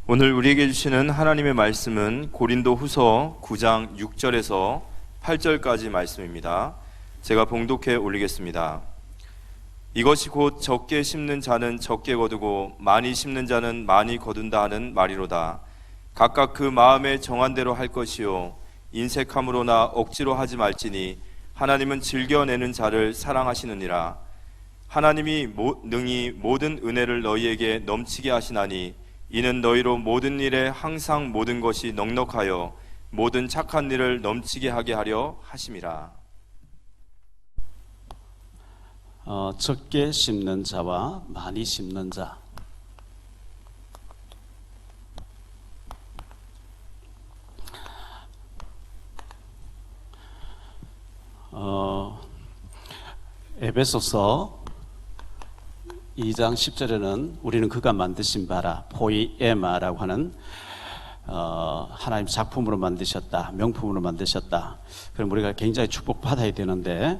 오늘 우리에게 주시는 하나님의 말씀은 고린도 후서 9장 6절에서 8절까지 말씀입니다. 제가 봉독해 올리겠습니다. 이것이 곧 적게 심는 자는 적게 거두고 많이 심는 자는 많이 거둔다 하는 말이로다. 각각 그 마음에 정한 대로 할 것이요 인색함으로나 억지로 하지 말지니 하나님은 즐겨내는 자를 사랑하시느니라. 하나님이 능히 모든 은혜를 너희에게 넘치게 하시나니 이는 너희로 모든 일에 항상 모든 것이 넉넉하여 모든 착한 일을 넘치게 하게 하려 하심이라. 적게 심는 자와 많이 심는 자. 에베소서 2장 10절에는 우리는 그가 만드신 바라 포이에마라고 하는 하나님 작품으로 만드셨다, 명품으로 만드셨다. 그럼 우리가 굉장히 축복받아야 되는데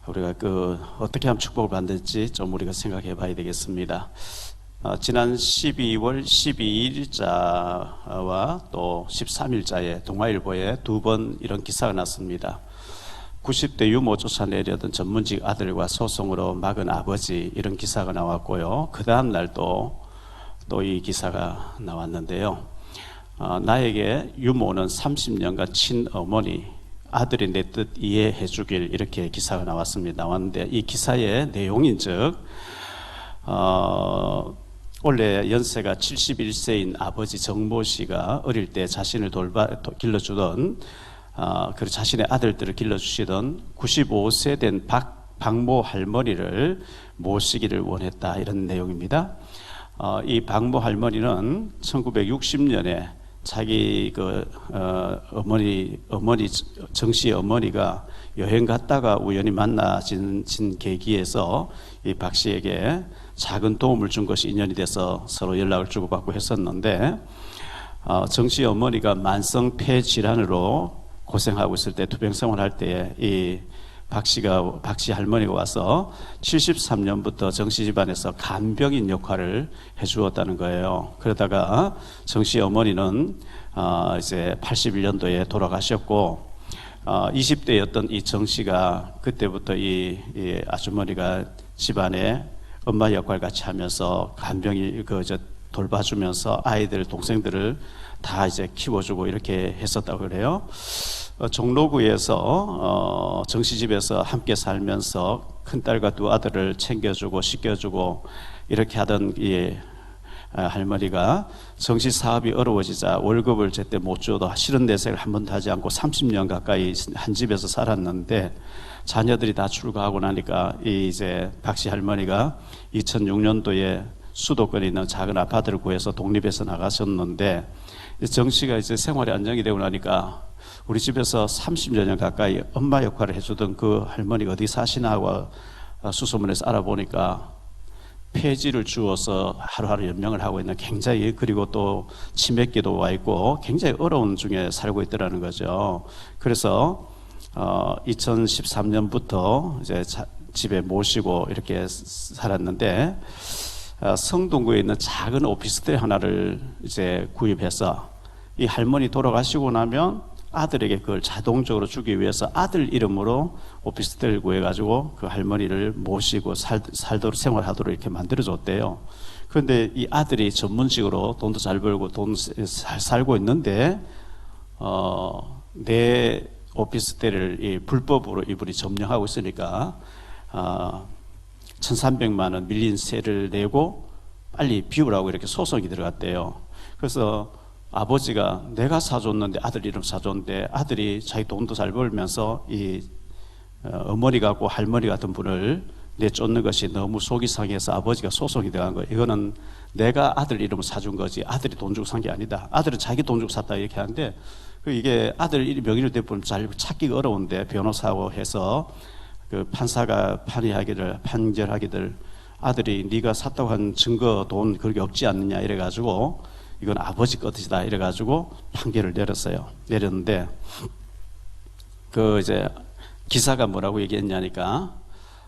우리가 어떻게 하면 축복을 받는지 좀 우리가 생각해 봐야 되겠습니다. 지난 12월 12일자와 또 13일자에 동아일보에 두 번 이런 기사가 났습니다. 90대 유모 쫓아내려던 전문직 아들과 소송으로 막은 아버지, 이런 기사가 나왔고요. 그 다음 날 또 이 기사가 나왔는데요. 나에게 유모는 30년간 친어머니, 아들이 내 뜻 이해해 주길, 이렇게 기사가 나왔는데 이 기사의 내용인즉 원래 연세가 71세인 아버지 정모 씨가 어릴 때 자신을 길러주던 그리고 자신의 아들들을 길러주시던 95세 된 박모 할머니를 모시기를 원했다, 이런 내용입니다. 이 박모 할머니는 1960년에 자기 어머니 정씨 어머니가 여행 갔다가 우연히 만나진 계기에서 이 박 씨에게 작은 도움을 준 것이 인연이 돼서 서로 연락을 주고받고 했었는데, 정씨 어머니가 만성 폐 질환으로 고생하고 있을 때, 투병 생활할 때 이 박 씨 할머니가 와서 73년부터 정씨 집안에서 간병인 역할을 해주었다는 거예요. 그러다가 정씨 어머니는 이제 81년도에 돌아가셨고, 20대였던 이 정씨가 그때부터 이 아주머니가 집안에 엄마 역할 같이 하면서 간병인 돌봐주면서 아이들, 동생들을 다 이제 키워주고 이렇게 했었다고 그래요. 종로구에서 정씨 집에서 함께 살면서 큰딸과 두 아들을 챙겨주고 씻겨주고 이렇게 하던 이 할머니가 정씨 사업이 어려워지자 월급을 제때 못 줘도 실은 내색을 한 번도 하지 않고 30년 가까이 한 집에서 살았는데, 자녀들이 다 출가하고 나니까 이제 박 씨 할머니가 2006년도에 수도권에 있는 작은 아파트를 구해서 독립해서 나가셨는데, 정 씨가 이제 생활이 안정이 되고 나니까 우리 집에서 30여 년 가까이 엄마 역할을 해주던 그 할머니가 어디 사시나 하고 수소문해서 알아보니까 폐지를 주어서 하루하루 연명을 하고 있는, 굉장히, 그리고 또 치매기도 와 있고 굉장히 어려운 중에 살고 있더라는 거죠. 그래서 2013년부터 이제 집에 모시고 이렇게 살았는데, 성동구에 있는 작은 오피스텔 하나를 이제 구입해서 이 할머니 돌아가시고 나면 아들에게 그걸 자동적으로 주기 위해서 아들 이름으로 오피스텔을 구해가지고 그 할머니를 모시고 살도록 생활하도록 이렇게 만들어줬대요. 그런데 이 아들이 전문직으로 돈도 잘 벌고 돈 잘 살고 있는데 내 오피스텔을 불법으로 이분이 점령하고 있으니까 1,300만 원 밀린 세를 내고 빨리 비우라고 이렇게 소송이 들어갔대요. 그래서 아버지가 내가 사줬는데, 아들 이름 사줬는데 아들이 자기 돈도 잘 벌면서 이 어머니 같고 할머니 같은 분을 내쫓는 것이 너무 속이 상해서 아버지가 소송이 들어간 거예요. 이거는 내가 아들 이름을 사준 거지 아들이 돈 주고 산 게 아니다. 아들은 자기 돈 주고 샀다, 이렇게 하는데 이게 아들 명의로 대부분 잘 찾기가 어려운데 변호사하고 해서 그 판사가 판결하기를 아들이 네가 샀다고 한 증거 돈 그렇게 없지 않느냐 이래가지고 이건 아버지 것이다 이래가지고 판결을 내렸는데, 그 이제 기사가 뭐라고 얘기했냐니까,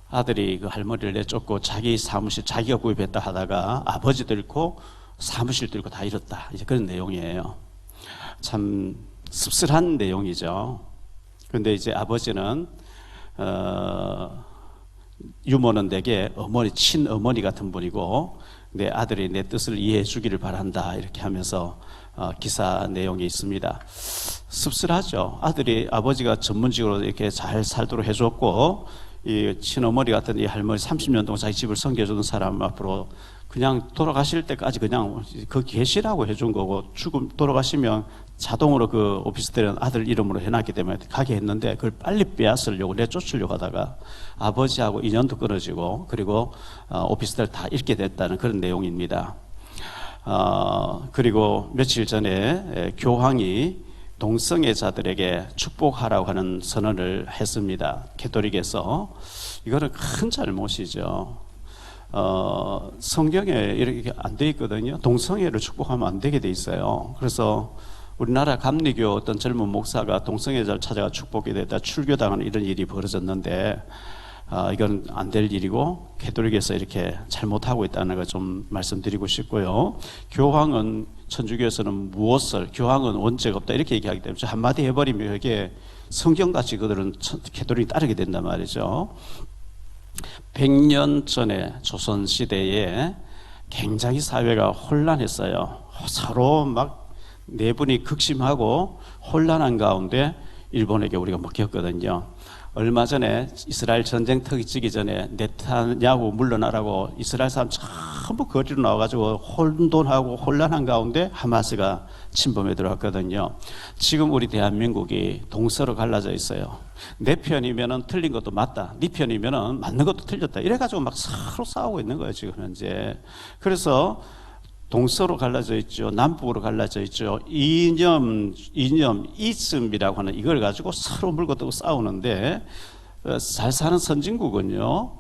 아들이 그 할머니를 내쫓고 자기 사무실 자기가 구입했다 하다가 아버지도 잃고 사무실 들고 다 잃었다. 이제 그런 내용이에요. 참 씁쓸한 내용이죠. 그런데 이제 아버지는 유모는 내게 어머니, 친어머니 같은 분이고 내 아들이 내 뜻을 이해해 주기를 바란다. 이렇게 하면서 기사 내용이 있습니다. 씁쓸하죠. 아들이 아버지가 전문직으로 이렇게 잘 살도록 해줬고 이 친어머니 같은 이 할머니 30년 동안 자기 집을 섬겨주던 사람 앞으로 그냥 돌아가실 때까지 그냥 그 계시라고 해준 거고 돌아가시면 자동으로 그 오피스텔은 아들 이름으로 해놨기 때문에 가게 했는데 그걸 빨리 빼앗으려고 내쫓으려고 하다가 아버지하고 인연도 끊어지고 그리고 오피스텔 다 잃게 됐다는 그런 내용입니다. 그리고 며칠 전에 교황이 동성애자들에게 축복하라고 하는 선언을 했습니다. 캐톨릭에서. 이거는 큰 잘못이죠. 성경에 이렇게 안 돼 있거든요. 동성애를 축복하면 안 되게 돼 있어요. 그래서 우리나라 감리교 어떤 젊은 목사가 동성애자를 찾아가 축복이 됐다 출교당하는 이런 일이 벌어졌는데 이건 안 될 일이고 캐톨릭에서 이렇게 잘못하고 있다는 걸 좀 말씀드리고 싶고요. 교황은 천주교에서는 무엇을 교황은 원죄가 없다 이렇게 얘기하기 때문에 한마디 해버리면 이게 성경같이 그들은 캐톨릭이 따르게 된단 말이죠. 100년 전에 조선시대에 굉장히 사회가 혼란했어요. 서로 막 내분이 극심하고 혼란한 가운데 일본에게 우리가 먹혔거든요. 얼마 전에 이스라엘 전쟁 터지기 전에 네타냐후 물러나라고 이스라엘 사람 전부 거리로 나와가지고 혼돈하고 혼란한 가운데 하마스가 침범해 들어왔거든요. 지금 우리 대한민국이 동서로 갈라져 있어요. 내 편이면은 틀린 것도 맞다. 네 편이면은 맞는 것도 틀렸다. 이래가지고 막 서로 싸우고 있는 거예요, 지금 현재. 그래서 동서로 갈라져 있죠. 남북으로 갈라져 있죠. 이념, 이즘이라고 하는 이걸 가지고 서로 물고 뜨고 싸우는데 잘 사는 선진국은요.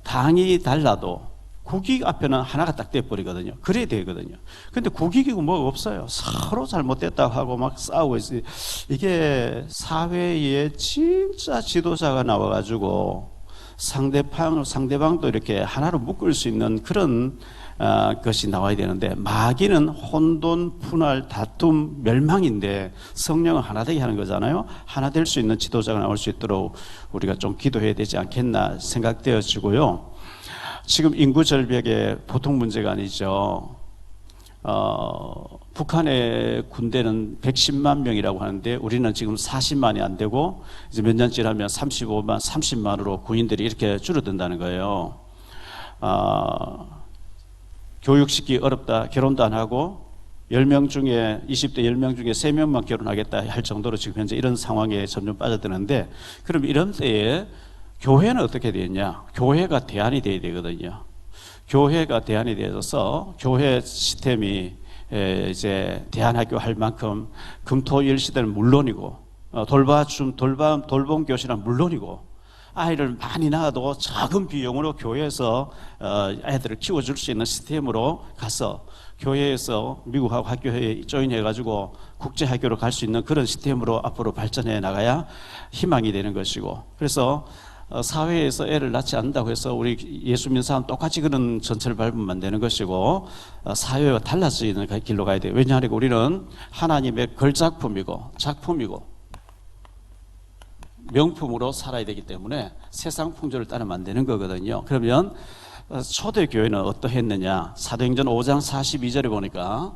당이 달라도 국익 앞에는 하나가 딱 돼버리거든요. 그래야 되거든요. 근데 국익이고 뭐가 없어요. 서로 잘못됐다고 하고 막 싸우고 있어요. 이게 사회에 진짜 지도자가 나와가지고 상대방도 이렇게 하나로 묶을 수 있는 그런 것이 나와야 되는데 마귀는 혼돈, 분할, 다툼, 멸망인데 성령은 하나 되게 하는 거잖아요. 하나 될 수 있는 지도자가 나올 수 있도록 우리가 좀 기도해야 되지 않겠나 생각되어지고요. 지금 인구 절벽의 보통 문제가 아니죠. 북한의 군대는 110만 명이라고 하는데 우리는 지금 40만이 안 되고 이제 몇 년쯤 하면 35만, 30만으로 군인들이 이렇게 줄어든다는 거예요. 교육시키기 어렵다. 결혼도 안 하고 10명 중에 20대 10명 중에 3명만 결혼하겠다 할 정도로 지금 현재 이런 상황에 점점 빠져드는데 그럼 이런 때에 교회는 어떻게 되느냐? 교회가 대안이 돼야 되거든요. 교회가 대안이 되어서 교회 시스템이 이제 대안학교 할 만큼 금토일 시대는 물론이고 돌봄 교실은 물론이고 아이를 많이 낳아도 작은 비용으로 교회에서 애들을 키워줄 수 있는 시스템으로 가서 교회에서 미국하고 학교에 조인해가지고 국제학교로 갈 수 있는 그런 시스템으로 앞으로 발전해 나가야 희망이 되는 것이고 그래서 사회에서 애를 낳지 않는다고 해서 우리 예수 믿는 사람 똑같이 그런 전철을 밟으면 안 되는 것이고 사회와 달라지는 길로 가야 돼요. 왜냐하면 우리는 하나님의 작품이고 명품으로 살아야 되기 때문에 세상 풍조를 따르면 안 되는 거거든요. 그러면 초대교회는 어떠했느냐? 사도행전 5장 42절에 보니까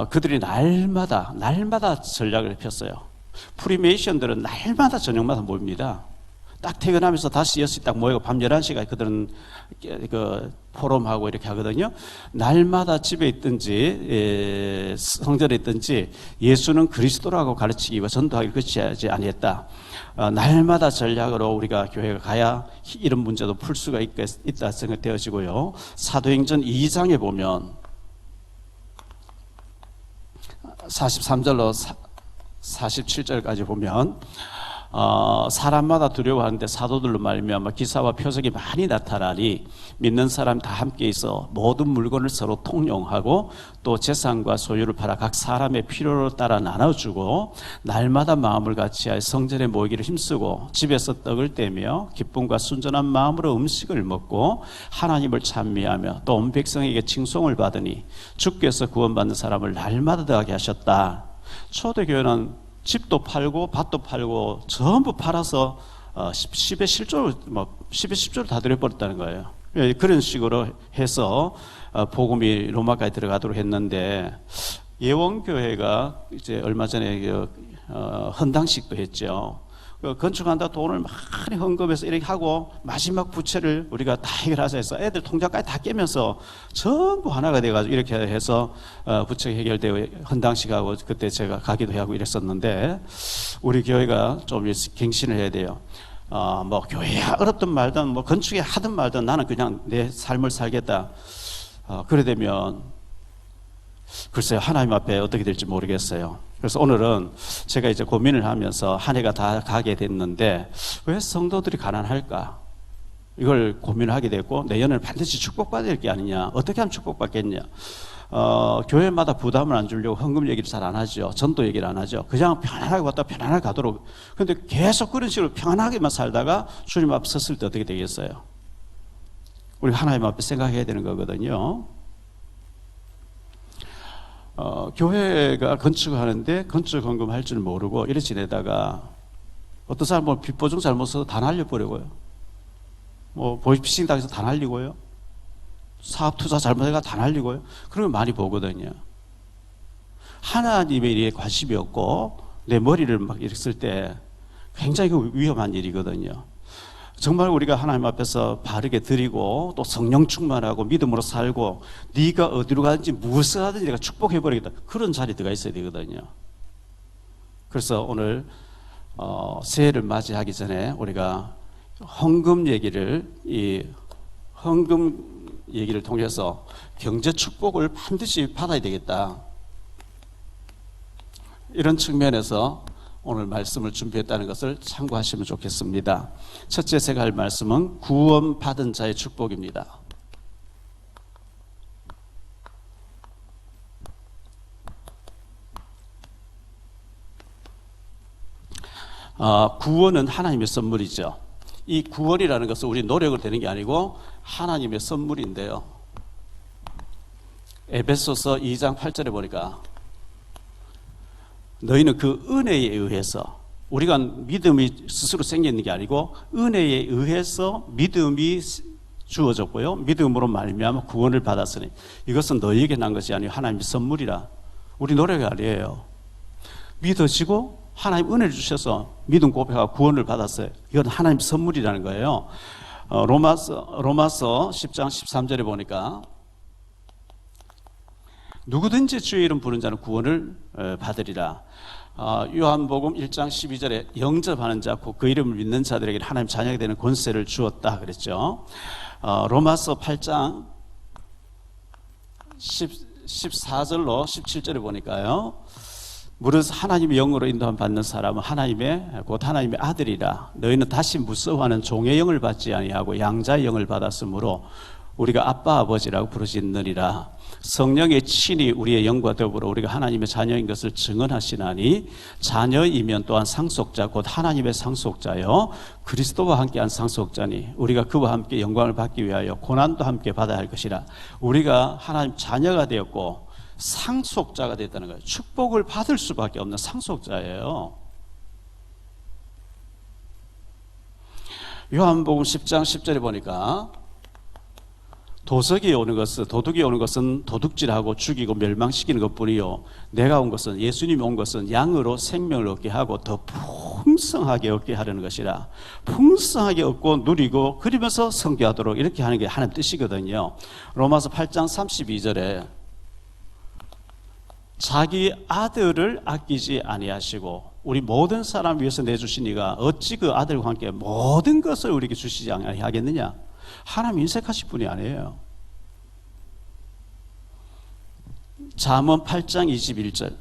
그들이 날마다 전략을 폈어요. 프리메이션들은 날마다 저녁마다 모입니다. 딱 퇴근하면서 다시 6시 딱 모이고 밤 11시까지 그들은 그 포럼하고 이렇게 하거든요. 날마다 집에 있든지 성전에 있든지 예수는 그리스도라고 가르치기와 전도하기를 그치하지 아니했다. 날마다 전략으로 우리가 교회가 가야 이런 문제도 풀 수가 있다 생각되어지고요. 사도행전 2장에 보면 43절로 47절까지 보면 사람마다 두려워하는데 사도들로 말미암아 기사와 표적이 많이 나타나니 믿는 사람 다 함께 있어 모든 물건을 서로 통용하고 또 재산과 소유를 팔아 각 사람의 필요를 따라 나눠주고 날마다 마음을 같이하여 성전에 모이기를 힘쓰고 집에서 떡을 떼며 기쁨과 순전한 마음으로 음식을 먹고 하나님을 찬미하며 또 온 백성에게 칭송을 받으니 주께서 구원받는 사람을 날마다 더하게 하셨다. 초대교회는 집도 팔고 밭도 팔고 전부 팔아서 10의 10조를 다 드려버렸다는 거예요. 그런 식으로 해서 복음이 로마까지 들어가도록 했는데 예원교회가 이제 얼마 전에 헌당식도 했죠. 건축한다 돈을 많이 헌금해서 이렇게 하고 마지막 부채를 우리가 다 해결하자 해서 애들 통장까지 다 깨면서 전부 하나가 돼가지고 이렇게 해서 부채 해결되고 헌당식하고 그때 제가 가기도 하고 이랬었는데 우리 교회가 좀 갱신을 해야 돼요. 뭐 교회에 어렵든 말든 뭐 건축에 하든 말든 나는 그냥 내 삶을 살겠다. 그래 되면 글쎄요, 하나님 앞에 어떻게 될지 모르겠어요. 그래서 오늘은 제가 이제 고민을 하면서 한 해가 다 가게 됐는데 왜 성도들이 가난할까? 이걸 고민을 하게 됐고 내년에는 반드시 축복받아야 될 게 아니냐? 어떻게 하면 축복받겠냐? 교회마다 부담을 안 주려고 헌금 얘기를 잘 안 하죠. 전도 얘기를 안 하죠. 그냥 편안하게 왔다 편안하게 가도록. 근데 계속 그런 식으로 편안하게만 살다가 주님 앞에 섰을 때 어떻게 되겠어요? 우리 하나님 앞에 생각해야 되는 거거든요. 교회가 건축하는데 건축 헌금할 줄 모르고 이래 지내다가 어떤 사람은 빚보증 잘못 써서 다 날려버리고요. 뭐 보이피싱 당해서 다 날리고요. 사업 투자 잘못해가 다 날리고요. 그런 거 많이 보거든요. 하나님의 일에 관심이 없고 내 머리를 막 이렇게 쓸 때 굉장히 위험한 일이거든요. 정말 우리가 하나님 앞에서 바르게 드리고 또 성령 충만하고 믿음으로 살고 네가 어디로 가든지 무엇을 하든지 내가 축복해버리겠다. 그런 자리에 들어가 있어야 되거든요. 그래서 오늘 새해를 맞이하기 전에 우리가 헌금 얘기를 통해서 경제 축복을 반드시 받아야 되겠다. 이런 측면에서 오늘 말씀을 준비했다는 것을 참고하시면 좋겠습니다. 첫째 제가 할 말씀은 구원받은 자의 축복입니다. 구원은 하나님의 선물이죠. 이 구원이라는 것은 우리 노력으로 되는 게 아니고 하나님의 선물인데요. 에베소서 2장 8절에 보니까 너희는 그 은혜에 의해서 우리가 믿음이 스스로 생기는 게 아니고 은혜에 의해서 믿음이 주어졌고요. 믿음으로 말미암아 구원을 받았으니 이것은 너희에게 난 것이 아니고 하나님의 선물이라. 우리 노력이 아니에요. 믿어지고 하나님 은혜를 주셔서 믿음 고백하고 구원을 받았어요. 이건 하나님 선물이라는 거예요. 로마서 10장 13절에 보니까 누구든지 주의 이름 부른 자는 구원을 받으리라. 요한복음 1장 12절에 영접하는 자, 그 이름을 믿는 자들에게 하나님 자녀가 되는 권세를 주었다 그랬죠. 로마서 8장 14절로 17절에 보니까요. 무릇 하나님의 영으로 인도함 받는 사람은 곧 하나님의 아들이라. 너희는 다시 무서워하는 종의 영을 받지 아니하고 양자의 영을 받았으므로 우리가 아빠 아버지라고 부르짖느니라. 성령의 친히 우리의 영과 더불어 우리가 하나님의 자녀인 것을 증언하시나니 자녀이면 또한 상속자 곧 하나님의 상속자요 그리스도와 함께한 상속자니 우리가 그와 함께 영광을 받기 위하여 고난도 함께 받아야 할 것이라. 우리가 하나님 자녀가 되었고 상속자가 됐다는 거예요. 축복을 받을 수밖에 없는 상속자예요. 요한복음 10장 10절에 보니까 도둑이 오는 것은 도둑질하고 죽이고 멸망시키는 것뿐이요 내가 온 것은 예수님이 온 것은 양으로 생명을 얻게 하고 더 풍성하게 얻게 하려는 것이라. 풍성하게 얻고 누리고 그러면서 성교하도록 이렇게 하는 게 하나님 뜻이거든요. 로마서 8장 32절에 자기 아들을 아끼지 아니하시고 우리 모든 사람 위해서 내주시니가 어찌 그 아들과 함께 모든 것을 우리에게 주시지 아니하겠느냐. 하나님 인색하실 분이 아니에요. 잠언 8장 21절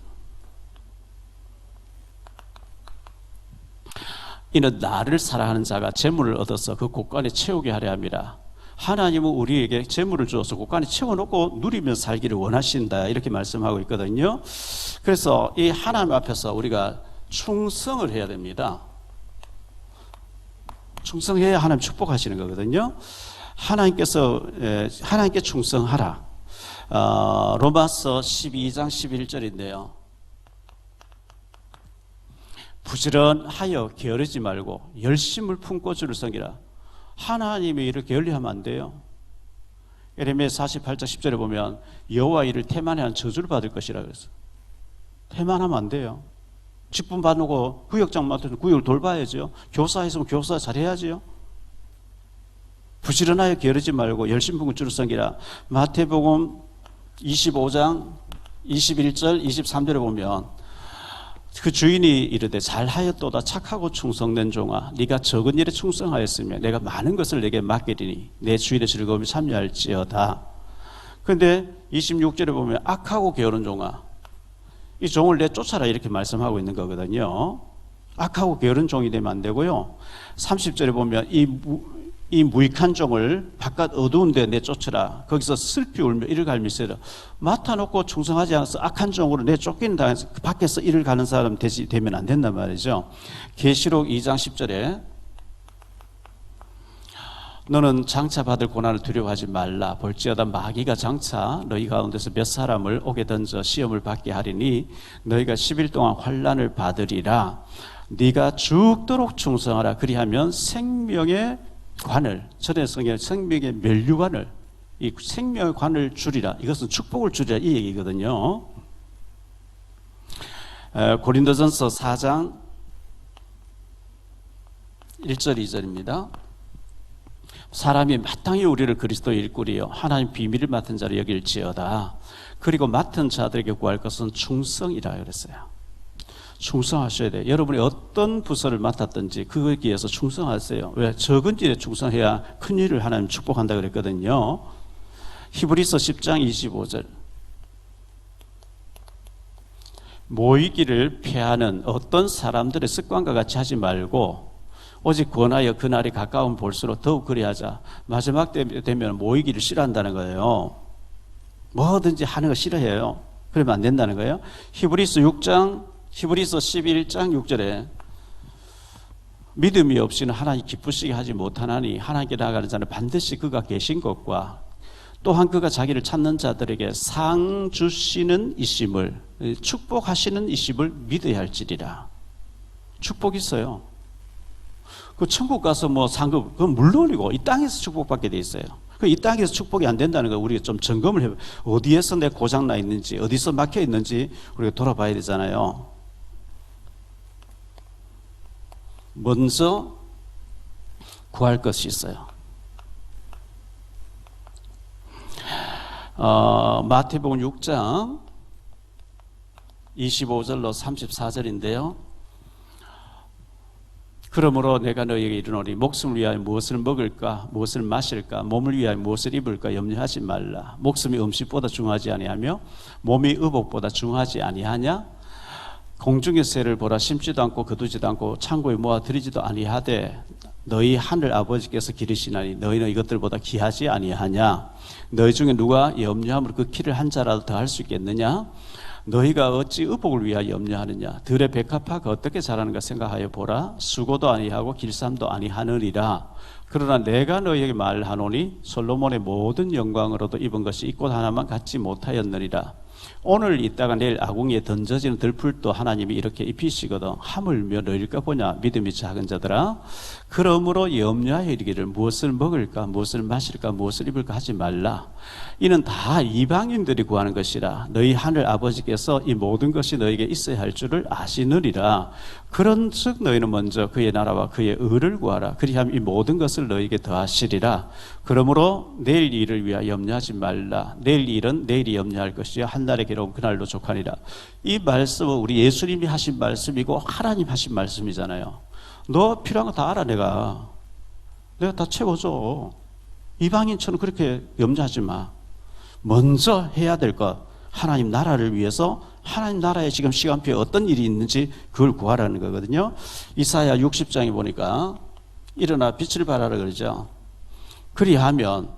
이는 나를 사랑하는 자가 재물을 얻어서 그 곳간에 채우게 하려 합니다. 하나님은 우리에게 재물을 주어서 곳간에 채워놓고 누리며 살기를 원하신다, 이렇게 말씀하고 있거든요. 그래서 이 하나님 앞에서 우리가 충성을 해야 됩니다. 충성해야 하나님 축복하시는 거거든요. 하나님께 충성하라. 로마서 12장 11절인데요. 부지런하여 게으르지 말고 열심을 품고 주를 섬기라. 하나님이 이렇게 게을리하면 안 돼요. 예레미야 48장 10절에 보면 여호와 이를 태만한 저주를 받을 것이라 그랬어요. 태만하면 안 돼요. 직분 받고 구역장 맡아서 구역을 돌봐야죠. 교사 있으면 교사 잘해야지요. 부지런하여 게으르지 말고 열심 품고 주를 섬기라. 마태복음 25장 21절 23절에 보면 그 주인이 이르되 잘하였도다 착하고 충성된 종아, 네가 적은 일에 충성하였으며 내가 많은 것을 내게 맡기리니 내 주인의 즐거움이 참여할지어다. 그런데 26절에 보면 악하고 게으른 종아, 이 종을 내쫓아라, 이렇게 말씀하고 있는 거거든요. 악하고 게으른 종이 되면 안 되고요. 30절에 보면 이 무익한 종을 바깥 어두운 데 내쫓으라. 거기서 슬피 울며 이를 갈며 있으라. 맡아놓고 충성하지 않아서 악한 종으로 내쫓기는 당해서 밖에서 이를 가는 사람 되면 안 된단 말이죠. 계시록 2장 10절에 너는 장차 받을 고난을 두려워하지 말라. 볼지어다 마귀가 장차 너희 가운데서 몇 사람을 옥에 던져 시험을 받게 하리니 너희가 10일 동안 환난을 받으리라. 네가 죽도록 충성하라. 그리하면 생명의 관을, 전에 성경에 생명의 면류관을, 이 생명의 관을 주리라. 이것은 축복을 주리라, 이 얘기거든요. 고린도전서 4장 1절 2절입니다. 사람이 마땅히 우리를 그리스도의 일꾼이요 하나님 비밀을 맡은 자로 여길지어다. 그리고 맡은 자들에게 구할 것은 충성이라 그랬어요. 충성하셔야 돼요. 여러분이 어떤 부서를 맡았든지 거기에서 충성하세요. 왜? 적은 일에 충성해야 큰 일을 하나님 축복한다 그랬거든요. 히브리서 10장 25절. 모이기를 피하는 어떤 사람들의 습관과 같이 하지 말고 오직 권하여 그날이 가까운 볼수록 더욱 그리하자. 마지막 때 되면 모이기를 싫어한다는 거예요. 뭐든지 하는 거 싫어해요. 그러면 안 된다는 거예요. 히브리서 11장 6절에 믿음이 없이는 하나님 기쁘시게 하지 못하나니 하나님께 나아가는 자는 반드시 그가 계신 것과 또한 그가 자기를 찾는 자들에게 상 주시는 이심을, 축복하시는 이심을 믿어야 할지리라. 축복이 있어요. 그 천국 가서 뭐 상급, 그건 물론이고 이 땅에서 축복받게 돼 있어요. 이 땅에서 축복이 안 된다는 거 우리가 좀 점검을 해봐요. 어디에서 내 고장 나 있는지, 어디서 막혀 있는지 우리가 돌아봐야 되잖아요. 먼저 구할 것이 있어요. 마태복음 6장 25절로 34절인데요. 그러므로 내가 너희에게 이르노니 목숨을 위하여 무엇을 먹을까 무엇을 마실까 몸을 위하여 무엇을 입을까 염려하지 말라. 목숨이 음식보다 중하지 아니하며 몸이 의복보다 중하지 아니하냐. 공중의 새를 보라. 심지도 않고 거두지도 않고 창고에 모아 들이지도 아니하되 너희 하늘 아버지께서 기르시나니 너희는 이것들보다 귀하지 아니하냐. 너희 중에 누가 염려함으로 그 키를 한 자라도 더 할 수 있겠느냐. 너희가 어찌 의복을 위하여 염려하느냐. 들의 백합화가 어떻게 자라는가 생각하여 보라. 수고도 아니하고 길쌈도 아니하느니라. 그러나 내가 너희에게 말하노니 솔로몬의 모든 영광으로도 입은 것이 이 꽃 하나만 갖지 못하였느니라. 오늘 있다가 내일 아궁이에 던져지는 들풀도 하나님이 이렇게 입히시거든. 하물며 너희일까 보냐 믿음이 작은 자들아. 그러므로 염려하여 이르기를 무엇을 먹을까 무엇을 마실까 무엇을 입을까 하지 말라. 이는 다 이방인들이 구하는 것이라. 너희 하늘 아버지께서 이 모든 것이 너희에게 있어야 할 줄을 아시느니라. 그런즉 너희는 먼저 그의 나라와 그의 의를 구하라. 그리하면 이 모든 것을 너희에게 더하시리라. 그러므로 내일 일을 위하여 염려하지 말라. 내일 일은 내일이 염려할 것이요 한 날의 괴로움 그날로 족하니라. 이 말씀은 우리 예수님이 하신 말씀이고 하나님 하신 말씀이잖아요. 너 필요한 거 다 알아. 내가 다 채워줘. 이방인처럼 그렇게 염려하지 마. 먼저 해야 될 것, 하나님 나라를 위해서 하나님 나라에 지금 시간표에 어떤 일이 있는지 그걸 구하라는 거거든요. 이사야 60장에 보니까 일어나 빛을 발하라 그러죠. 그리하면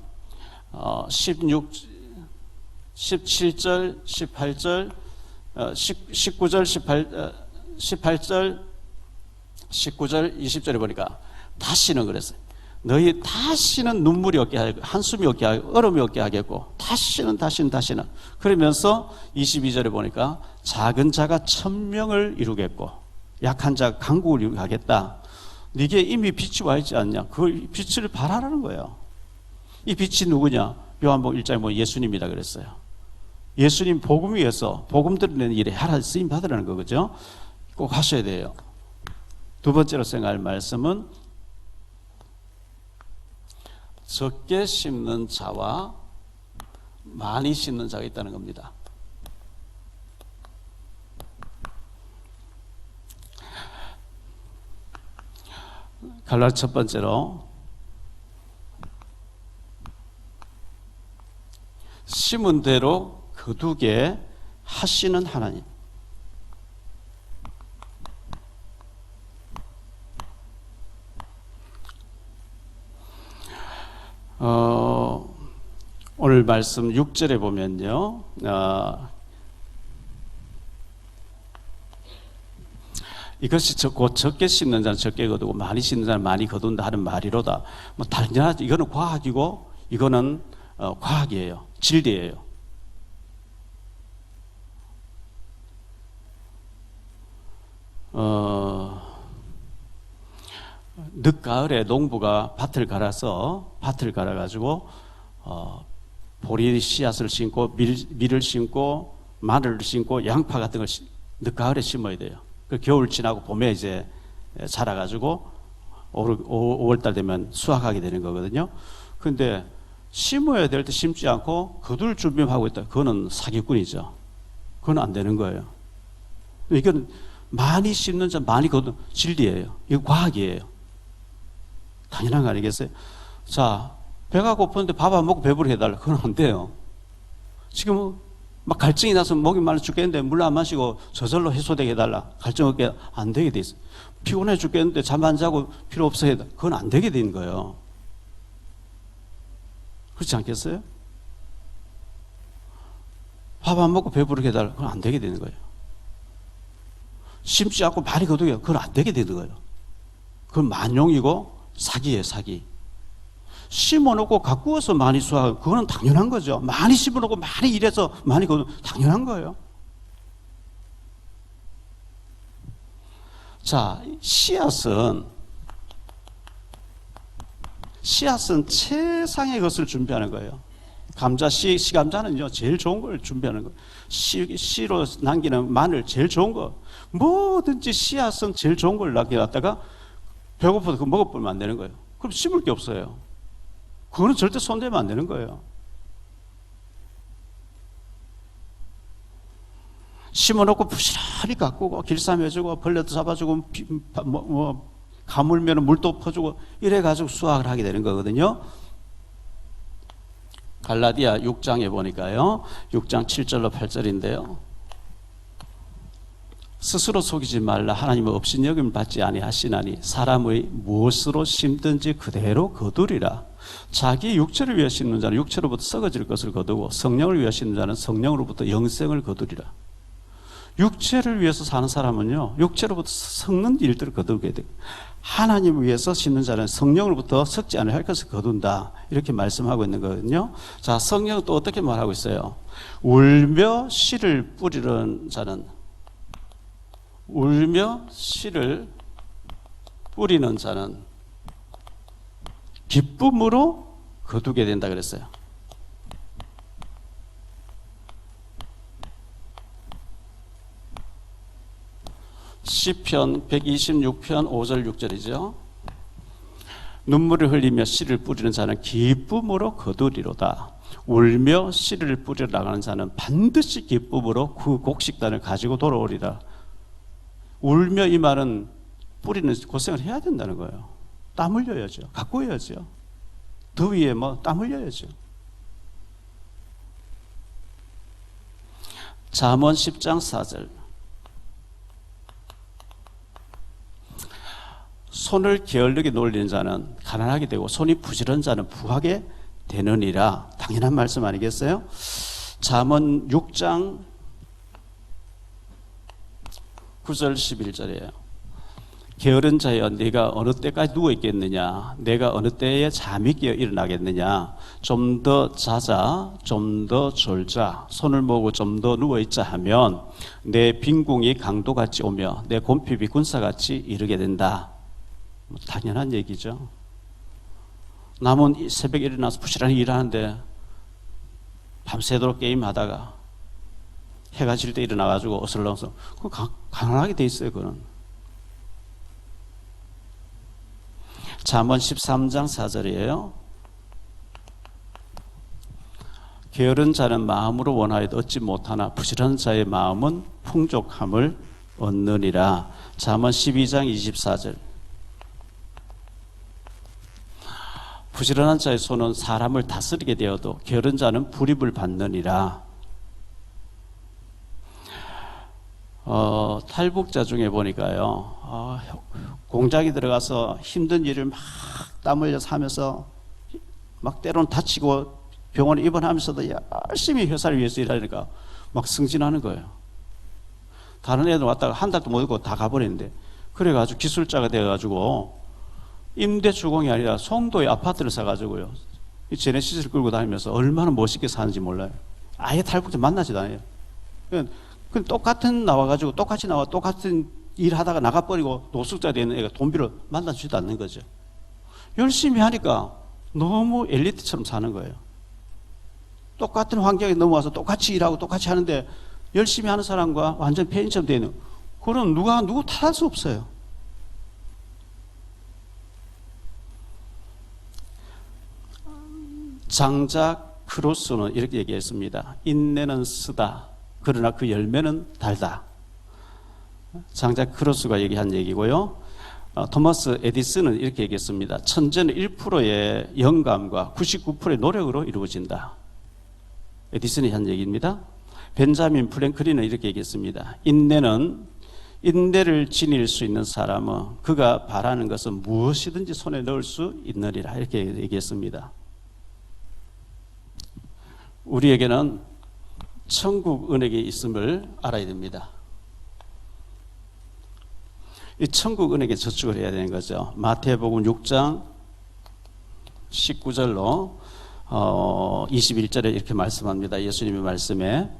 17절, 18절, 19절, 18절, 19절, 20절에 보니까 다시는 그랬어요. 너희 다시는 눈물이 없게 하고 한숨이 없게 하고 얼음이 없게 하겠고 다시는 그러면서 22절에 보니까 작은 자가 1000명을 이루겠고 약한 자가 강국을 이루게 하겠다. 네게 이미 빛이 와 있지 않냐? 그 빛을 발하라는 거예요. 이 빛이 누구냐? 요한복음 1장에 보면 예수님이라 그랬어요. 예수님 복음 위해서 복음 드리는 일에 하나 쓰임 받으라는 거죠. 꼭 하셔야 돼요. 두 번째로 생각할 말씀은 적게 심는 자와 많이 심는 자가 있다는 겁니다. 갈라디아 첫 번째로 심은 대로 거두게 하시는 하나님. 오늘 말씀 6절에 보면요. 이것이 곧 적게 심는 자는 적게 거두고 많이 심는 자는 많이 거둔다 하는 말이로다. 뭐 당연하지. 이거는 과학이고 이거는 과학이에요. 진리예요. 늦가을에 농부가 밭을 갈아가지고 보리 씨앗을 심고 밀을 심고 마늘을 심고 양파 같은 걸 늦가을에 심어야 돼요. 그 겨울 지나고 봄에 이제 자라가지고 5월달 되면 수확하게 되는 거거든요. 근데 심어야 될 때 심지 않고 거둘 준비하고 있다. 그거는 사기꾼이죠. 그건 안 되는 거예요. 이건 많이 심는 자 많이 거둔 진리예요. 이거 과학이에요. 당연한 거 아니겠어요? 자, 배가 고프는데 밥 안 먹고 배부르게 해달라. 그건 안 돼요. 지금 막 갈증이 나서 목이 말라 죽겠는데 물 안 마시고 저절로 해소되게 해달라. 갈증 없게 안 되게 돼 있어요. 피곤해 죽겠는데 잠 안 자고 필요 없어 해달라. 그건 안 되게 된 거예요. 그렇지 않겠어요? 밥 안 먹고 배부르게 해달라. 그건 안 되게 되는 거예요. 심지 않고 많이 거두게 그건 안 되게 되는 거예요. 그건 만용이고 사기예요, 사기. 심어놓고 가꾸어서 많이 수확하고 그거는 당연한 거죠. 많이 심어놓고 많이 일해서 많이 거두면 당연한 거예요. 자, 씨앗은 최상의 것을 준비하는 거예요. 감자, 씨감자는요, 제일 좋은 걸 준비하는 거예요. 씨로 남기는 마늘, 제일 좋은 거. 뭐든지 씨앗은 제일 좋은 걸 남겨놨다가 배고파서 그거 먹어보면 안 되는 거예요. 그럼 심을 게 없어요. 그거는 절대 손대면 안 되는 거예요. 심어놓고 부지런히 가꾸고 길쌈해주고 벌레도 잡아주고 가물면 물도 퍼주고 이래가지고 수확을 하게 되는 거거든요. 갈라디아 6장에 보니까요. 6장 7절로 8절인데요. 스스로 속이지 말라. 하나님은 업신여김을 받지 아니하시나니 사람의 무엇으로 심든지 그대로 거두리라. 자기 육체를 위해 심는 자는 육체로부터 썩어질 것을 거두고 성령을 위해 심는 자는 성령으로부터 영생을 거두리라. 육체를 위해서 사는 사람은요, 육체로부터 썩는 일들을 거두게 돼요. 하나님을 위해서 심는 자는 성령으로부터 썩지 않을 할 것을 거둔다. 이렇게 말씀하고 있는 거거든요. 자, 성령은 또 어떻게 말하고 있어요? 울며 씨를 뿌리는 자는 기쁨으로 거두게 된다 그랬어요. 시편 126편 5절 6절이죠. 눈물을 흘리며 씨를 뿌리는 자는 기쁨으로 거두리로다. 울며 씨를 뿌리러 나가는 자는 반드시 기쁨으로 그 곡식단을 가지고 돌아오리라. 울며 이 말은 뿌리는 고생을 해야 된다는 거예요. 땀 흘려야죠. 가꾸어야죠. 더위에 땀 흘려야죠. 잠언 10장 4절. 손을 게을르게 놀리는 자는 가난하게 되고 손이 부지런한 자는 부하게 되느니라. 당연한 말씀 아니겠어요? 잠언 6장 9절 11절이에요. 게으른 자여 네가 어느 때까지 누워 있겠느냐, 내가 어느 때에 잠이 깨어 일어나겠느냐. 좀 더 자자, 좀 더 졸자, 손을 모으고 좀 더 누워 있자 하면 내 빈궁이 강도같이 오며 내 곰핍이 군사같이 이르게 된다. 당연한 얘기죠. 남은 새벽에 일어나서 부지런히 일하는데 밤새도록 게임하다가 해가 질 때 일어나가지고 어슬렁어슬렁, 가난하게 돼 있어요. 그는. 잠언 13장 4절이에요. 게으른 자는 마음으로 원하여도 얻지 못하나 부지런한 자의 마음은 풍족함을 얻느니라. 잠언 12장 24절. 부지런한 자의 손은 사람을 다스리게 되어도 게으른 자는 불입을 받느니라. 탈북자 중에 보니까요, 공장에 들어가서 힘든 일을 막 땀 흘려서 하면서 막 때로는 다치고 병원에 입원하면서도 열심히 회사를 위해서 일하니까 막 승진하는 거예요. 다른 애들 왔다가 한 달도 못 있고 다 가버리는데, 그래가지고 기술자가 돼가지고 임대주공이 아니라 송도에 아파트를 사가지고요, 제네시스를 끌고 다니면서 얼마나 멋있게 사는지 몰라요. 아예 탈북자 만나지도 않아요. 그 똑같은 나와가지고 똑같이 나와 똑같은 일 하다가 나가버리고 노숙자 되는 애가 돈 빌어 만나주지도 않는 거죠. 열심히 하니까 너무 엘리트처럼 사는 거예요. 똑같은 환경에 넘어와서 똑같이 일하고 똑같이 하는데 열심히 하는 사람과 완전 폐인처럼 되는, 그런 누구 탓할 수 없어요. 장작 크로스는 이렇게 얘기했습니다. 인내는 쓰다, 그러나 그 열매는 달다. 장작 크로스가 얘기한 얘기고요. 토마스 에디슨은 이렇게 얘기했습니다. 천재는 1%의 영감과 99%의 노력으로 이루어진다. 에디슨이 한 얘기입니다. 벤자민 프랭클린은 이렇게 얘기했습니다. 인내를 지닐 수 있는 사람은 그가 바라는 것은 무엇이든지 손에 넣을 수 있느니라. 이렇게 얘기했습니다. 우리에게는 천국 은혜가 있음을 알아야 됩니다. 이 천국 은혜에 저축을 해야 되는 거죠. 마태복음 6장 19절로 21절에 이렇게 말씀합니다. 예수님의 말씀에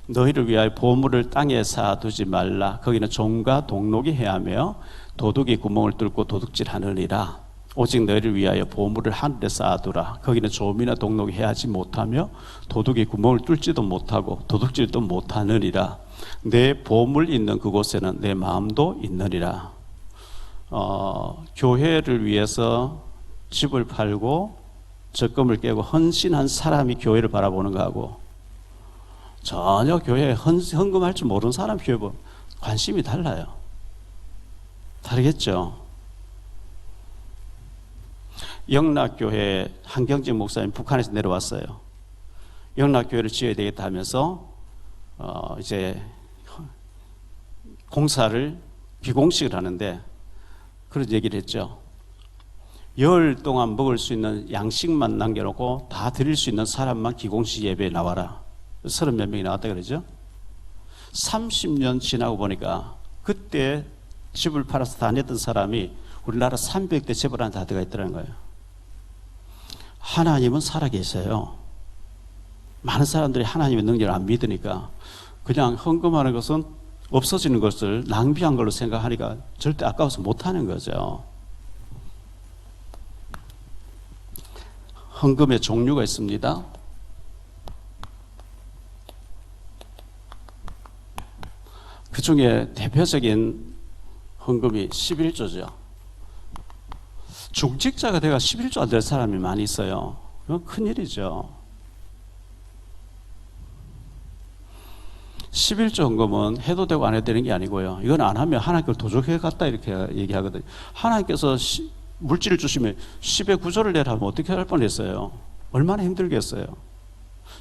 너희를 위하여 보물을 땅에 쌓아두지 말라. 거기는 종과 동록이 해하며 도둑이 구멍을 뚫고 도둑질하느니라. 오직 너희를 위하여 보물을 하늘에 쌓아두라. 거기는 조미나 동록이 해하지 못하며 도둑이 구멍을 뚫지도 못하고 도둑질도 못하느니라. 내 보물 있는 그곳에는 내 마음도 있느니라. 교회를 위해서 집을 팔고 적금을 깨고 헌신한 사람이 교회를 바라보는 거하고 전혀 교회에 헌금할 줄 모르는 사람 교회 보면 관심이 달라요. 다르겠죠. 영락교회 한경진 목사님 북한에서 내려왔어요. 영락교회를 지어야 되겠다 하면서 이제 공사를 비공식을 하는데 그런 얘기를 했죠. 열 동안 먹을 수 있는 양식만 남겨놓고 다 드릴 수 있는 사람만 기공식 예배에 나와라. 30몇 명이 나왔다 그러죠. 30년 지나고 보니까 그때 집을 팔아서 다 냈던 사람이 우리나라 300대 재벌 안에 다 들어가 있더라는 거예요. 하나님은 살아계세요. 많은 사람들이 하나님의 능력을 안 믿으니까 그냥 헌금하는 것은 없어지는 것을 낭비한 걸로 생각하니까 절대 아까워서 못하는 거죠. 헌금의 종류가 있습니다. 그 중에 대표적인 헌금이 11조죠. 중직자가 돼가 11조 안 될 사람이 많이 있어요. 그건 큰일이죠. 11조 헌금은 해도 되고 안 해도 되는 게 아니고요. 이건 안 하면 하나님께 도적해 갔다 이렇게 얘기하거든요. 하나님께서 물질을 주시면 10의 9조를 내라 하면 어떻게 할 뻔했어요. 얼마나 힘들겠어요.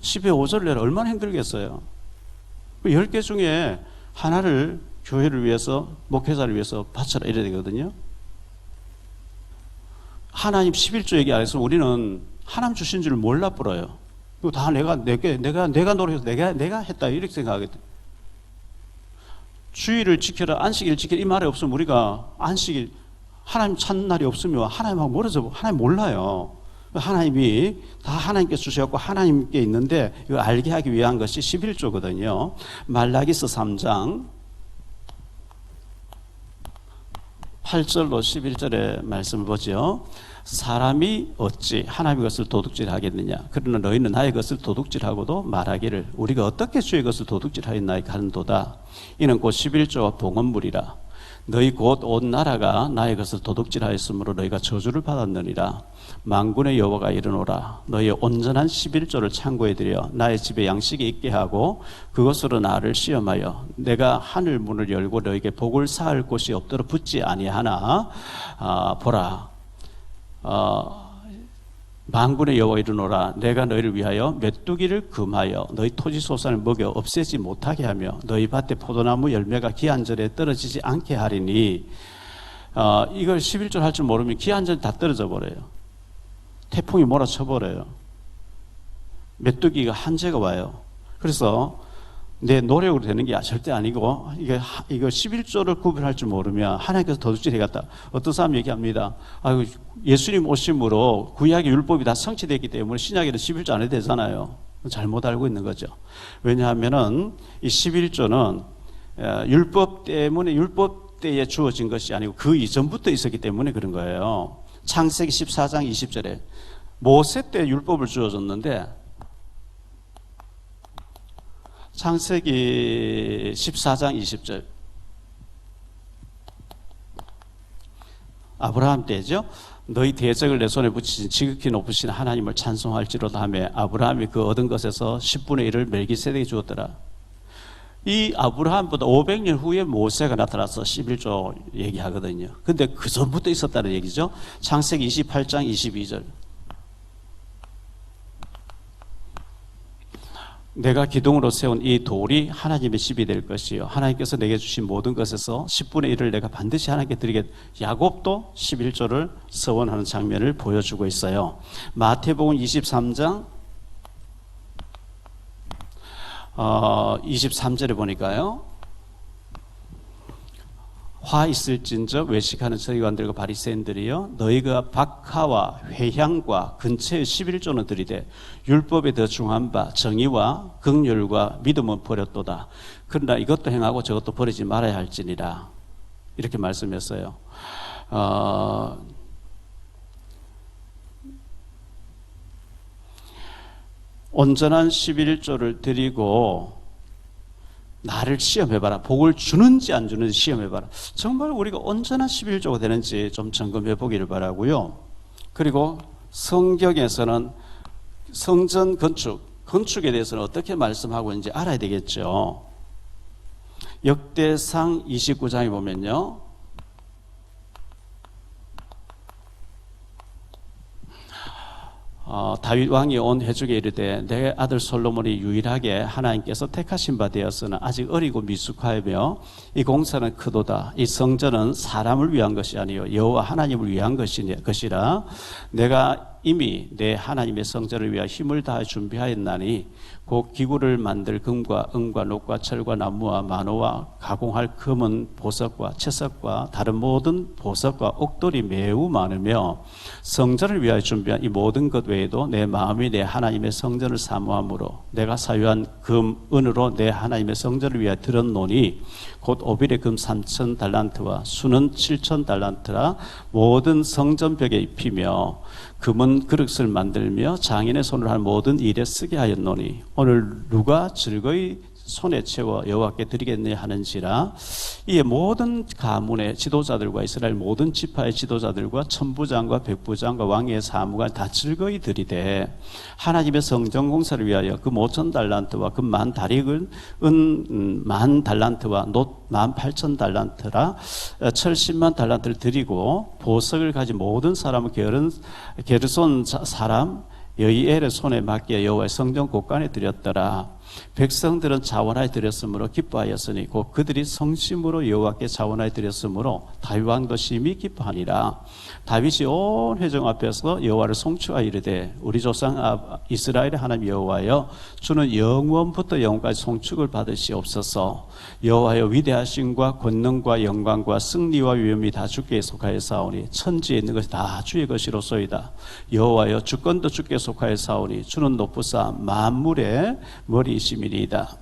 10의 5조를 내라 얼마나 힘들겠어요. 그 10개 중에 하나를 교회를 위해서, 목회자를 위해서 바쳐라 이래야 되거든요. 하나님 11조 얘기 안 해서 우리는 하나님 주신 줄 몰라 불어요. 이거 다 내가 노력해서 내가 했다 이렇게 생각하거든. 주의를 지켜라, 안식일을 지켜라 이 말이 없으면 우리가 안식일 하나님 찾는 날이 없으면 하나님하고 멀어져, 하나님 몰라요. 하나님이 다 하나님께 주셔갖고 하나님께 있는데 이걸 알게 하기 위한 것이 11조거든요. 말라기서 3장 8절로 11절의 말씀을 보죠. 사람이 어찌 하나님의 것을 도둑질하겠느냐. 그러나 너희는 나의 것을 도둑질하고도 말하기를 우리가 어떻게 주의 것을 도둑질하였나이까 하는도다. 이는 곧 11조와 봉헌물이라. 너희 곧 온 나라가 나의 것을 도둑질하였으므로 너희가 저주를 받았느니라. 만군의 여호와가 이르노라. 너희의 온전한 11조를 창고에 들여 나의 집에 양식이 있게 하고 그것으로 나를 시험하여 내가 하늘 문을 열고 너희에게 복을 쌓을 곳이 없도록 붙지 아니하나 보라. 만군의 여호와 이르노라. 내가 너희를 위하여 메뚜기를 금하여 너희 토지 소산을 먹여 없애지 못하게 하며 너희 밭에 포도나무 열매가 기한절에 떨어지지 않게 하리니. 이걸 11절 할 줄 모르면 기한절에 다 떨어져 버려요. 태풍이 몰아쳐 버려요. 메뚜기가 한재가 와요. 그래서 내 노력으로 되는 게 절대 아니고 이거 11조를 구별할 줄 모르면 하나님께서 도둑질 해갔다. 어떤 사람 얘기합니다. 예수님 오심으로 구약의 율법이 다 성취됐기 때문에 신약에는 11조 안 해도 되잖아요. 잘못 알고 있는 거죠. 왜냐하면은 이 11조는 율법 때문에 율법 때에 주어진 것이 아니고 그 이전부터 있었기 때문에 그런 거예요. 창세기 14장 20절에 모세 때 율법을 주어졌는데 창세기 14장 20절 아브라함 때죠. 너희 대적을 내 손에 붙이신 지극히 높으신 하나님을 찬송할지로다 하며 아브라함이 그 얻은 것에서 10분의 1을 멜기세덱에게 주었더라. 이 아브라함보다 500년 후에 모세가 나타나서 11조 얘기하거든요. 근데 그 전부터 있었다는 얘기죠. 창세기 28장 22절 내가 기둥으로 세운 이 돌이 하나님의 집이 될 것이요 하나님께서 내게 주신 모든 것에서 10분의 1을 내가 반드시 하나님께 드리겠다. 야곱도 11조를 서원하는 장면을 보여주고 있어요. 마태복음 23장 23절에 보니까요. 화 있을진저 외식하는 서기관들과 바리새인들이여 너희가 박하와 회향과 근처의 11조는 들이되 율법에 더 중한 바 정의와 긍휼과 믿음은 버렸도다. 그러나 이것도 행하고 저것도 버리지 말아야 할지니라. 이렇게 말씀했어요. 온전한 11조를 드리고 나를 시험해봐라. 복을 주는지 안 주는지 시험해봐라. 정말 우리가 온전한 11조가 되는지 좀 점검해 보기를 바라고요. 그리고 성경에서는 성전 건축에 대해서는 어떻게 말씀하고 있는지 알아야 되겠죠. 역대상 29장에 보면요. 다윗 왕이 온 회중에 이르되 내 아들 솔로몬이 유일하게 하나님께서 택하신 바 되었으나 아직 어리고 미숙하며 이 공사는 크도다. 이 성전은 사람을 위한 것이 아니요 여호와 하나님을 위한 것이라. 내가 이미 내 하나님의 성전을 위하여 힘을 다해 준비하였나니 곧 기구를 만들 금과 은과 녹과 철과 나무와 만호와 가공할 금은 보석과 채석과 다른 모든 보석과 옥돌이 매우 많으며 성전을 위하여 준비한 이 모든 것 외에도 내 마음이 내 하나님의 성전을 사모함으로 내가 사유한 금, 은으로 내 하나님의 성전을 위하여 들었노니 곧 오빌의 금 3,000달란트와 수는 7,000달란트라 모든 성전벽에 입히며 금은 그릇을 만들며 장인의 손으로 한 모든 일에 쓰게 하였노니 오늘 누가 즐거이 손에 채워 여호와께 드리겠느냐 하는지라. 이에 모든 가문의 지도자들과 이스라엘 모든 지파의 지도자들과 천부장과 백부장과 왕의 사무관 다 즐거이 드리되 하나님의 성전 공사를 위하여 그 5,000달란트와 그 만 다릭은 은 10,000달란트와 놋 18,000달란트라 철 10만 달란트를 드리고 보석을 가진 모든 사람은 게르손 사람 여이엘의 손에 맡겨 여호와의 성전 곳간에 드렸더라. 백성들은 자원하여 드렸으므로 기뻐하였으니 곧 그들이 성심으로 여호와께 자원하여 드렸으므로 다윗 왕도 심히 기뻐하니라. 다윗이 온 회중 앞에서 여호와를 송축하여 이르되 우리 조상 이스라엘의 하나님 여호와여 주는 영원부터 영원까지 송축을 받으시옵소서. 여호와여 위대하심과 권능과 영광과 승리와 위엄이 다 주께 속하여 사오니 천지에 있는 것이 다 주의 것이로소이다. 여호와여 주권도 주께 속하여 사오니 주는 높으사 만물의 머리이심이니이다.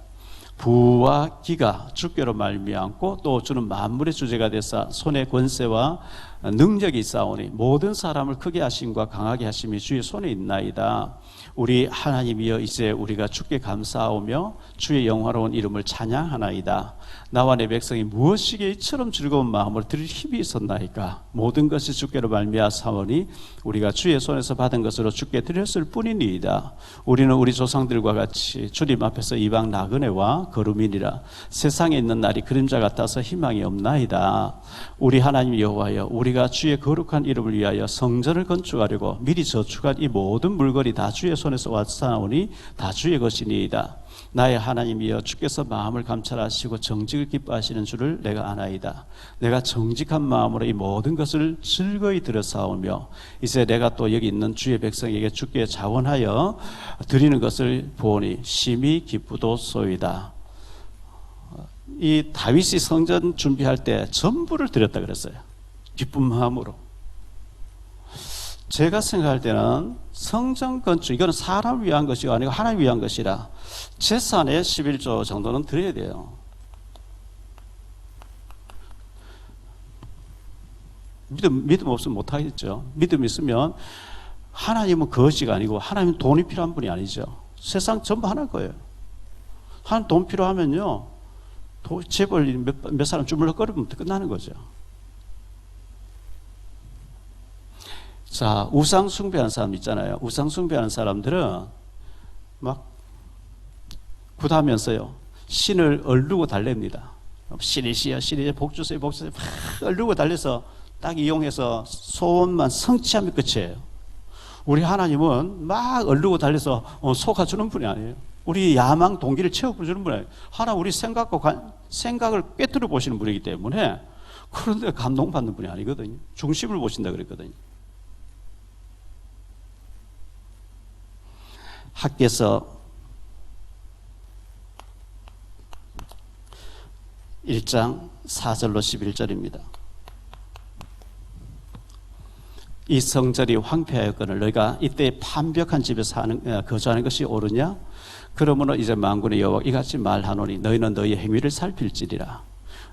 부와 기가 주께로 말미암고 또 주는 만물의 주제가 되사 손의 권세와 능력이 있사오니 모든 사람을 크게 하심과 강하게 하심이 주의 손에 있나이다. 우리 하나님이여 이제 우리가 주께 감사하오며 주의 영화로운 이름을 찬양하나이다. 나와 내 백성이 무엇이기에 이처럼 즐거운 마음으로 드릴 힘이 있었나이까. 모든 것이 주께로 말미암사오니 우리가 주의 손에서 받은 것으로 주께 드렸을 뿐이니이다. 우리는 우리 조상들과 같이 주님 앞에서 이방 나그네와 거루민이라. 세상에 있는 날이 그림자 같아서 희망이 없나이다. 우리 하나님 여호와여 우리가 주의 거룩한 이름을 위하여 성전을 건축하려고 미리 저축한 이 모든 물건이 다 주의 손에서 왔사오니 다 주의 것이니이다. 나의 하나님이여 주께서 마음을 감찰하시고 정직을 기뻐하시는 줄을 내가 아나이다. 내가 정직한 마음으로 이 모든 것을 즐거이 들여사오며 이제 내가 또 여기 있는 주의 백성에게 주께 자원하여 드리는 것을 보니 심히 기쁘도소이다. 이 다윗이 성전 준비할 때 전부를 드렸다 그랬어요. 기쁜 마음으로. 제가 생각할 때는 성전 건축, 이거는 사람 위한 것이 아니고 하나님 위한 것이라 재산의 11조 정도는 드려야 돼요. 믿음 없으면 못하겠죠. 믿음 있으면 하나님은 거지가 아니고 하나님은 돈이 필요한 분이 아니죠. 세상 전부 하나일 거예요. 하나님 돈 필요하면요, 재벌 몇 사람 주물럭거리면 끝나는 거죠. 자, 우상 숭배하는 사람 있잖아요. 우상 숭배하는 사람들은 막 굿하면서요 신을 얼르고 달랩니다. 신이시여 신이시여 복주세요 복주세요 막 얼르고 달려서 딱 이용해서 소원만 성취하면 끝이에요. 우리 하나님은 막 얼르고 달려서 속아주는 분이 아니에요. 우리 야망 동기를 채워주는 분이 아니에요. 하나님 우리 생각을 꿰뚫어 보시는 분이기 때문에 그런데 감동받는 분이 아니거든요. 중심을 보신다 그랬거든요. 학개서 1장 4절로 11절입니다. 이 성전이 황폐하였거늘 너희가 이때 판벽한 집에서 거주하는 것이 옳으냐? 그러므로 이제 만군의 여호와 이같이 말하노니 너희는 너희의 행위를 살필지리라.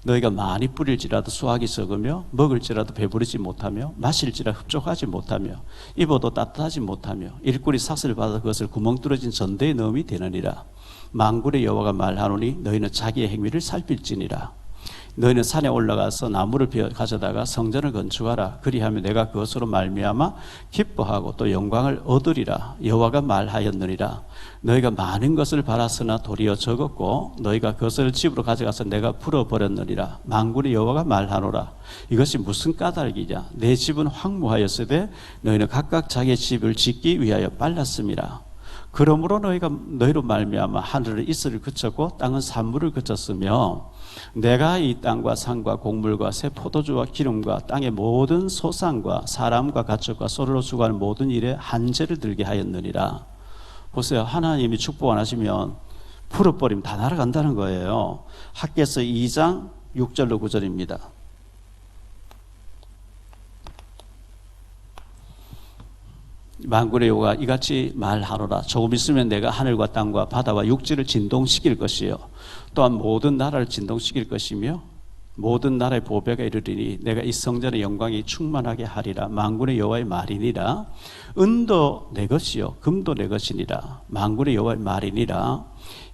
너희가 많이 뿌릴지라도 수확이 적으며 먹을지라도 배부르지 못하며 마실지라도 흡족하지 못하며 입어도 따뜻하지 못하며 일꾼이 삭슬을 받아 그것을 구멍 뚫어진 전대에 넣음이 되느니라. 만군의 여호와가 말하노니 너희는 자기의 행위를 살필지니라. 너희는 산에 올라가서 나무를 가져다가 성전을 건축하라. 그리하면 내가 그것으로 말미암아 기뻐하고 또 영광을 얻으리라. 여호와가 말하였느니라. 너희가 많은 것을 바랐으나 도리어 적었고 너희가 그것을 집으로 가져가서 내가 풀어버렸느니라. 만군의 여호와가 말하노라. 이것이 무슨 까닭이냐? 내 집은 황무하였으되 너희는 각각 자기의 집을 짓기 위하여 빨랐음이라. 그러므로 너희로 말미암아 하늘은 이슬을 그쳤고 땅은 산물을 그쳤으며 내가 이 땅과 산과 곡물과 새 포도주와 기름과 땅의 모든 소산과 사람과 가축과 소리로 수고하는 모든 일에 한죄를 들게 하였느니라. 보세요. 하나님이 축복 안 하시면 풀어버리면 다 날아간다는 거예요. 학개서 2장 6절로 9절입니다. 만군의 여호와가 이같이 말하노라. 조금 있으면 내가 하늘과 땅과 바다와 육지를 진동시킬 것이요 또한 모든 나라를 진동시킬 것이며 모든 나라의 보배가 이르리니 내가 이 성전의 영광이 충만하게 하리라. 만군의 여호와의 말이니라. 은도 내 것이요 금도 내 것이니라. 만군의 여호와의 말이니라.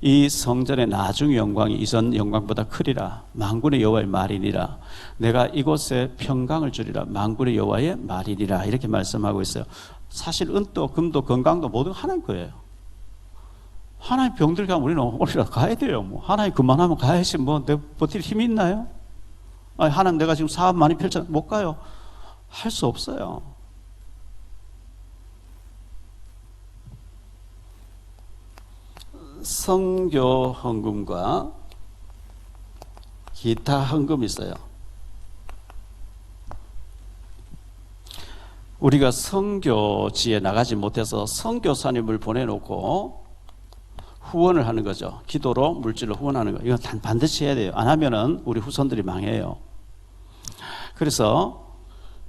이 성전의 나중 영광이 이전 영광보다 크리라. 만군의 여호와의 말이니라. 내가 이곳에 평강을 주리라. 만군의 여호와의 말이니라. 이렇게 말씀하고 있어요. 사실 은도 금도 건강도 모든 하나님 거예요. 하나님 병들 가면 우리는 오늘이라도 가야 돼요. 뭐 하나님 그만하면 가야지 뭐 내 버틸 힘이 있나요? 아니, 하나님 내가 지금 사업 많이 펼쳐 못 가요. 할 수 없어요. 선교 헌금과 기타 헌금이 있어요. 우리가 선교지에 나가지 못해서 선교사님을 보내놓고 후원을 하는 거죠. 기도로 물질로 후원하는 거. 이건 반드시 해야 돼요. 안 하면은 우리 후손들이 망해요. 그래서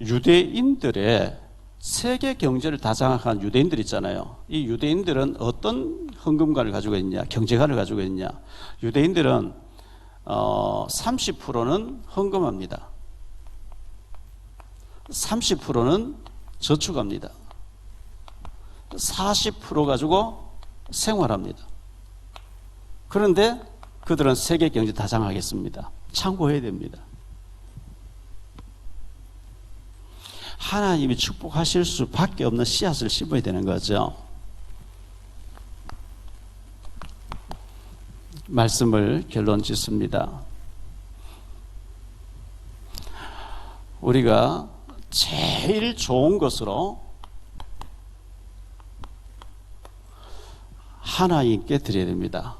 유대인들의 세계 경제를 다 장악한 유대인들 있잖아요. 이 유대인들은 어떤 헌금관을 가지고 있냐, 경제관을 가지고 있냐. 유대인들은 30%는 헌금합니다. 30%는 저축합니다. 40% 가지고 생활합니다. 그런데 그들은 세계 경제 다 장악했습니다. 참고해야 됩니다. 하나님이 축복하실 수밖에 없는 씨앗을 심어야 되는 거죠. 말씀을 결론 짓습니다. 우리가 제일 좋은 것으로 하나님께 드려야 됩니다.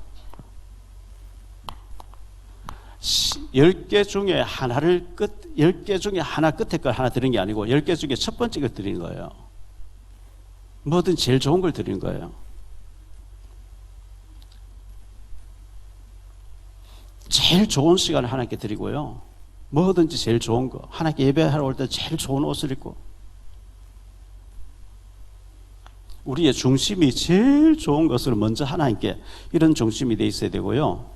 10개 중에 하나를 10개 중에 하나 끝에 걸 하나 드리는 게 아니고 10개 중에 첫 번째 걸 드리는 거예요. 뭐든 제일 좋은 걸 드리는 거예요. 제일 좋은 시간을 하나님께 드리고요. 뭐든지 제일 좋은 거. 하나님께 예배하러 올 때 제일 좋은 옷을 입고. 우리의 중심이 제일 좋은 것을 먼저 하나님께 이런 중심이 돼 있어야 되고요.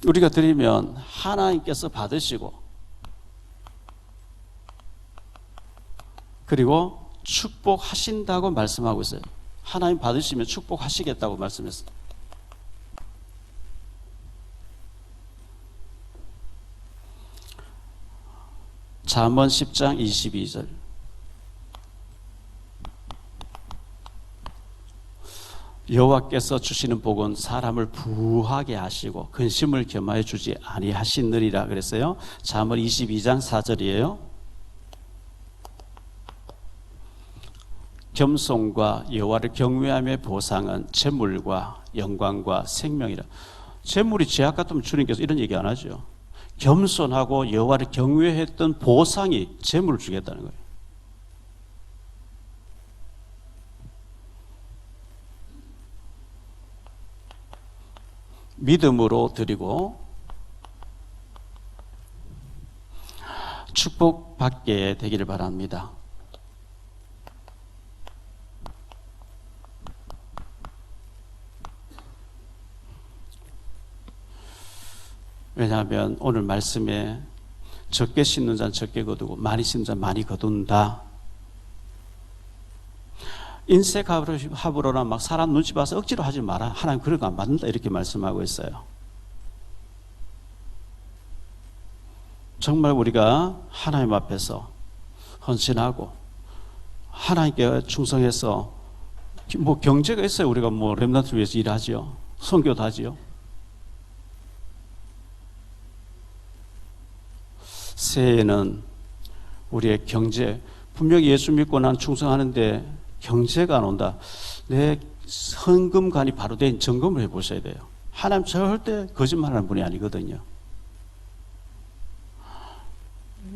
우리가 드리면 하나님께서 받으시고 그리고 축복하신다고 말씀하고 있어요. 하나님 받으시면 축복하시겠다고 말씀했어요. 잠언 10장 22절. 여호와께서 주시는 복은 사람을 부하게 하시고 근심을 겸하여 주지 아니하시느니라 그랬어요. 잠언 22장 4절이에요. 겸손과 여호와를 경외함의 보상은 재물과 영광과 생명이라. 재물이 죄악 같으면 주님께서 이런 얘기 안 하죠. 겸손하고 여호와를 경외했던 보상이 재물을 주겠다는 거예요. 믿음으로 드리고 축복받게 되기를 바랍니다. 왜냐하면 오늘 말씀에 적게 심는 자는 적게 거두고 많이 심는 자는 많이 거둔다. 인색합으로나 막 사람 눈치 봐서 억지로 하지 마라. 하나님 그런 거 안 받는다. 이렇게 말씀하고 있어요. 정말 우리가 하나님 앞에서 헌신하고 하나님께 충성해서 뭐 경제가 있어요. 우리가 뭐 렘넌트를 위해서 일하지요. 선교도 하지요. 새해에는 우리의 경제, 분명히 예수 믿고 난 충성하는데 경제가 안 온다. 내 헌금관이 바로 된 점검을 해보셔야 돼요. 하나님 절대 거짓말하는 분이 아니거든요.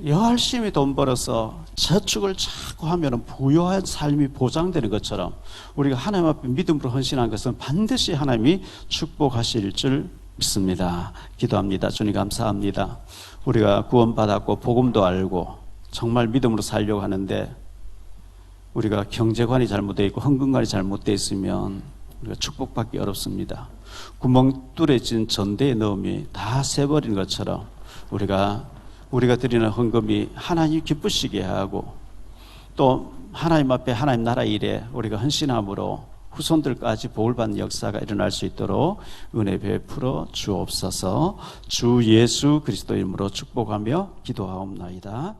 열심히 돈 벌어서 저축을 자꾸 하면 부유한 삶이 보장되는 것처럼 우리가 하나님 앞에 믿음으로 헌신한 것은 반드시 하나님이 축복하실 줄 믿습니다. 기도합니다. 주님 감사합니다. 우리가 구원받았고 복음도 알고 정말 믿음으로 살려고 하는데 우리가 경제관이 잘못되어 있고 헌금관이 잘못되어 있으면 우리가 축복받기 어렵습니다. 구멍 뚫어진 전대에 넣음이 다 새버린 것처럼 우리가 드리는 헌금이 하나님 기쁘시게 하고 또 하나님 앞에 하나님 나라 일에 우리가 헌신함으로 후손들까지 복을 받는 역사가 일어날 수 있도록 은혜 베풀어 주옵소서. 주 예수 그리스도 이름으로 축복하며 기도하옵나이다.